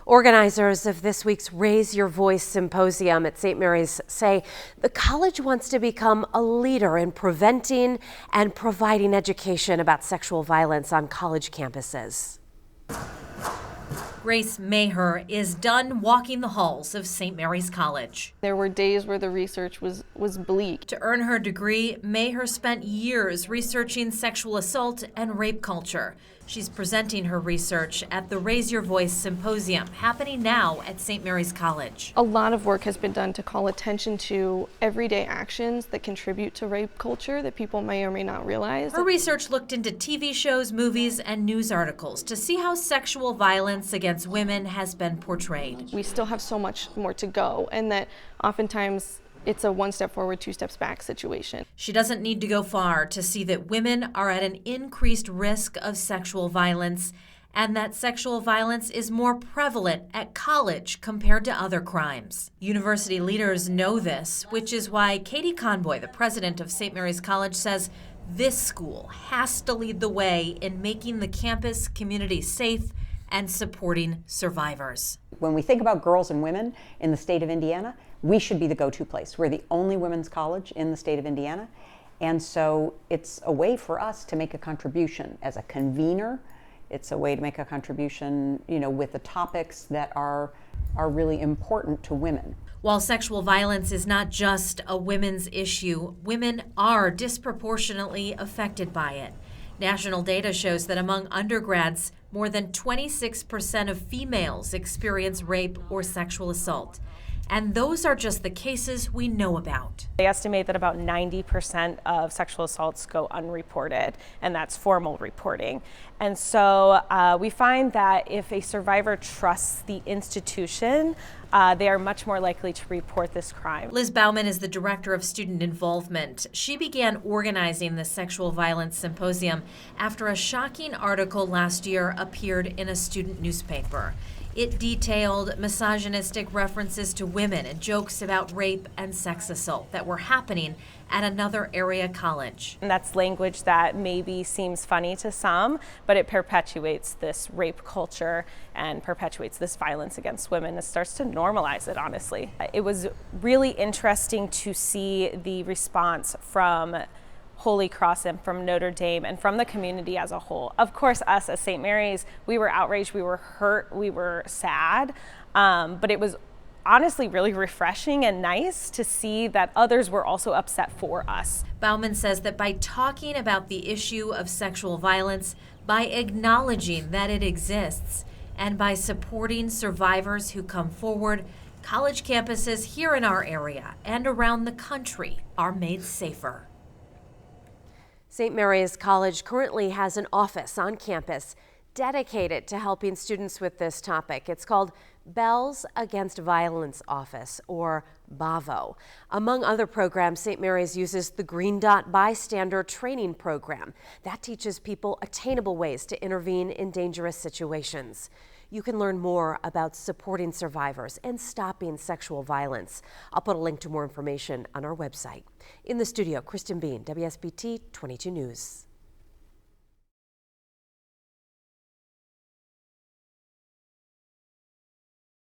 Organizers of this week's Raise Your Voice Symposium at St. Mary's say the college wants to become a leader in preventing and providing education about sexual violence on college campuses. Grace Maher is done walking the halls of St. Mary's College. There were days where the research was bleak. To earn her degree, Maher spent years researching sexual assault and rape culture. She's presenting her research at the Raise Your Voice Symposium, happening now at St. Mary's College. A lot of work has been done to call attention to everyday actions that contribute to rape culture that people may or may not realize. Her research looked into TV shows, movies, and news articles to see how sexual violence against women has been portrayed. We still have so much more to go, and that oftentimes it's a one step forward, two steps back situation. She doesn't need to go far to see that women are at an increased risk of sexual violence, and that sexual violence is more prevalent at college compared to other crimes. University leaders know this, which is why Katie Conboy, the president of St. Mary's College, says this school has to lead the way in making the campus community safe and supporting survivors. When we think about girls and women in the state of Indiana, we should be the go-to place. We're the only women's college in the state of Indiana, and so it's a way for us to make a contribution as a convener. It's a way to make a contribution, with the topics that are really important to women. While sexual violence is not just a women's issue, women are disproportionately affected by it. National data shows that among undergrads, more than 26% of females experience rape or sexual assault. And those are just the cases we know about. They estimate that about 90% of sexual assaults go unreported, and that's formal reporting. And so we find that if a survivor trusts the institution, they are much more likely to report this crime. Liz Bauman is the director of student involvement. She began organizing the Sexual Violence Symposium after a shocking article last year appeared in a student newspaper. It detailed misogynistic references to women and jokes about rape and sex assault that were happening at another area college. And that's language that maybe seems funny to some, but it perpetuates this rape culture and perpetuates this violence against women. It starts to normalize it, honestly. It was really interesting to see the response from Holy Cross and from Notre Dame and from the community as a whole. Of course, us as St. Mary's, we were outraged, we were hurt, we were sad, but it was honestly really refreshing and nice to see that others were also upset for us. Bauman says that by talking about the issue of sexual violence, by acknowledging that it exists, and by supporting survivors who come forward, college campuses here in our area and around the country are made safer. St. Mary's College currently has an office on campus dedicated to helping students with this topic. It's called Bells Against Violence Office, or BAVO. Among other programs, St. Mary's uses the Green Dot Bystander Training Program. That teaches people attainable ways to intervene in dangerous situations. You can learn more about supporting survivors and stopping sexual violence. I'll put a link to more information on our website. In the studio, Kristen Bean, WSBT 22 News.